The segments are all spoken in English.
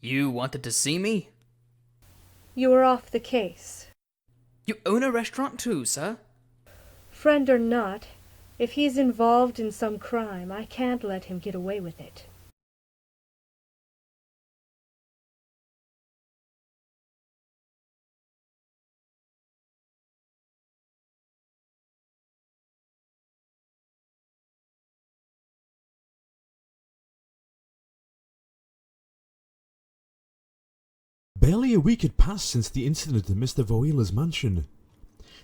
You wanted to see me? You are off the case. You own a restaurant too, sir? Friend or not, if he's involved in some crime, I can't let him get away with it. Barely a week had passed since the incident at Mr. Voila's mansion.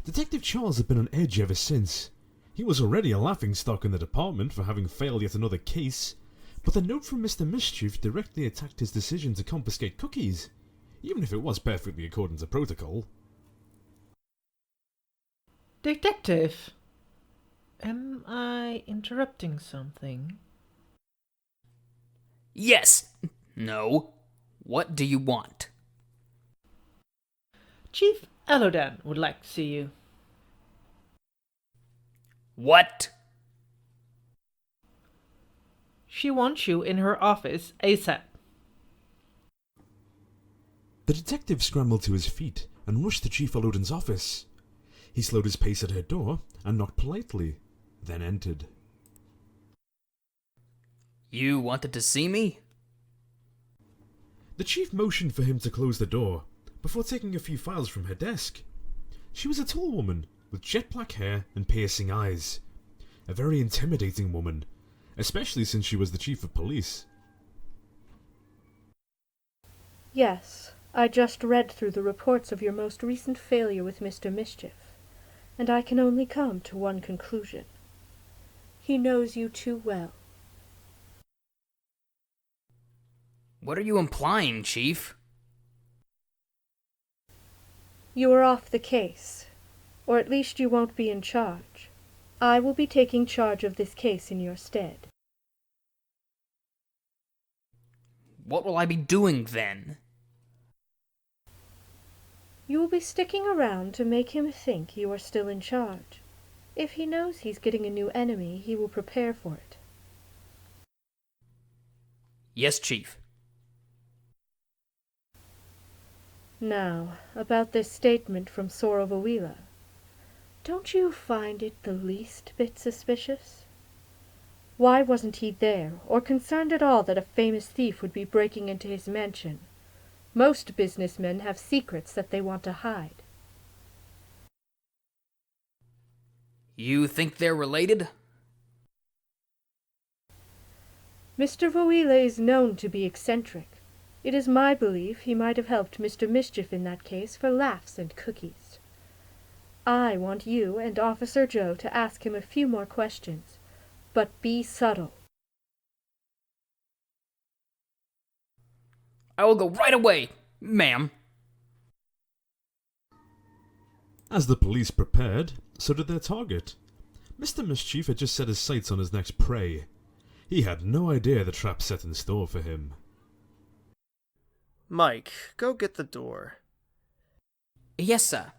Detective Charles had been on edge ever since. He was already a laughingstock in the department for having failed yet another case, but the note from Mr. Mischief directly attacked his decision to confiscate cookies, even if it was perfectly according to protocol. Detective, am I interrupting something? Yes. No. What do you want? Chief Elodan would like to see you. What? She wants you in her office ASAP. The detective scrambled to his feet and rushed to Chief Elodan's office. He slowed his pace at her door and knocked politely, then entered. You wanted to see me? The chief motioned for him to close the door, before taking a few files from her desk. She was a tall woman, with jet black hair and piercing eyes. A very intimidating woman, especially since she was the chief of police. Yes, I just read through the reports of your most recent failure with Mr. Mischief, and I can only come to one conclusion. He knows you too well. What are you implying, Chief? You are off the case, or at least you won't be in charge. I will be taking charge of this case in your stead. What will I be doing then? You will be sticking around to make him think you are still in charge. If he knows he's getting a new enemy, he will prepare for it. Yes, Chief. Now, about this statement from Sorovawila. Don't you find it the least bit suspicious? Why wasn't he there, or concerned at all that a famous thief would be breaking into his mansion? Most businessmen have secrets that they want to hide. You think they're related? Mr. Voila is known to be eccentric. It is my belief he might have helped Mr. Mischief in that case for laughs and cookies. I want you and Officer Joe to ask him a few more questions, but be subtle. I will go right away, ma'am. As the police prepared, so did their target. Mr. Mischief had just set his sights on his next prey. He had no idea the trap set in store for him. Mike, go get the door. Yes, sir.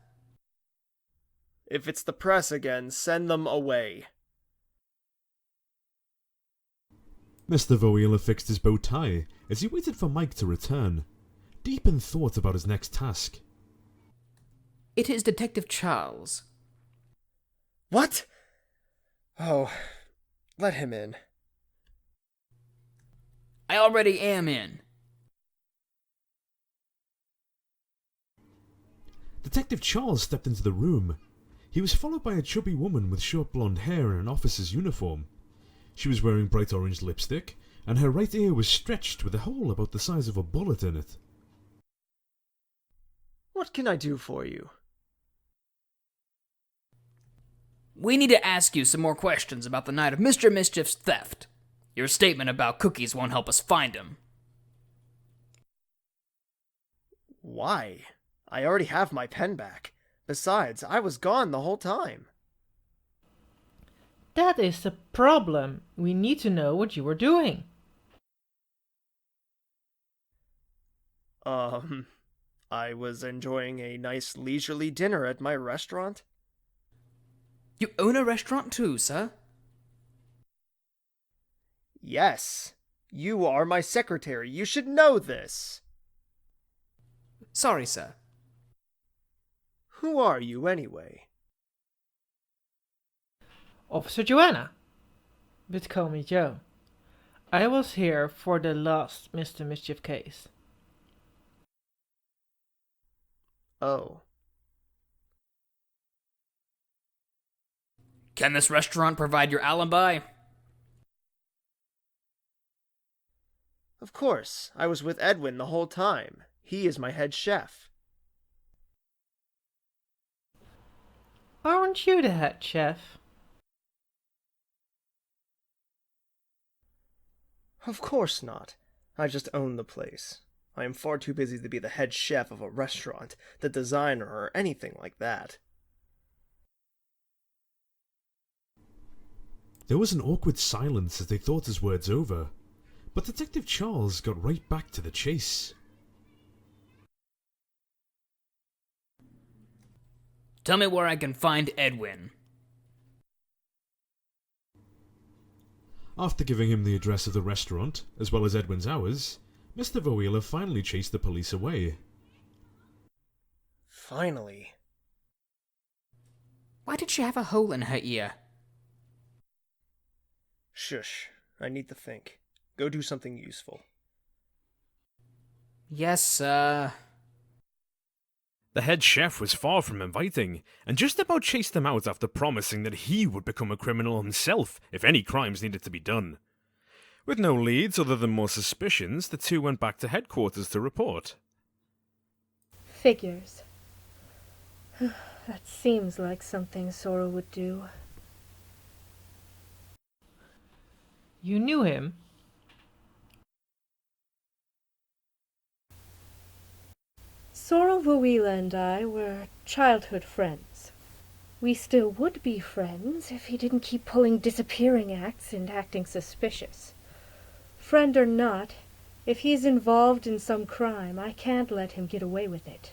If it's the press again, send them away. Mr. Voila fixed his bow tie as he waited for Mike to return, deep in thought about his next task. It is Detective Charles. What? Oh, let him in. I already am in. Detective Charles stepped into the room. He was followed by a chubby woman with short blonde hair and an officer's uniform. She was wearing bright orange lipstick, and her right ear was stretched with a hole about the size of a bullet in it. What can I do for you? We need to ask you some more questions about the night of Mr. Mischief's theft. Your statement about cookies won't help us find him. Why? I already have my pen back. Besides, I was gone the whole time. That is the problem. We need to know what you were doing. I was enjoying a nice leisurely dinner at my restaurant. You own a restaurant too, sir? Yes. You are my secretary. You should know this. Sorry, sir. Who are you, anyway? Officer Joanna. But call me Joe. I was here for the last Mr. Mischief case. Oh. Can this restaurant provide your alibi? Of course, I was with Edwin the whole time. He is my head chef. Aren't you the head chef? Of course not. I just own the place. I am far too busy to be the head chef of a restaurant, the designer, or anything like that. There was an awkward silence as they thought his words over, but Detective Charles got right back to the chase. Tell me where I can find Edwin. After giving him the address of the restaurant, as well as Edwin's hours, Mr. Voila finally chased the police away. Finally. Why did she have a hole in her ear? Shush. I need to think. Go do something useful. Yes, sir. The head chef was far from inviting, and just about chased them out after promising that he would become a criminal himself if any crimes needed to be done. With no leads other than more suspicions, the two went back to headquarters to report. Figures. That seems like something Sora would do. You knew him? Sora Voila and I were childhood friends. We still would be friends if he didn't keep pulling disappearing acts and acting suspicious. Friend or not, if he's involved in some crime, I can't let him get away with it.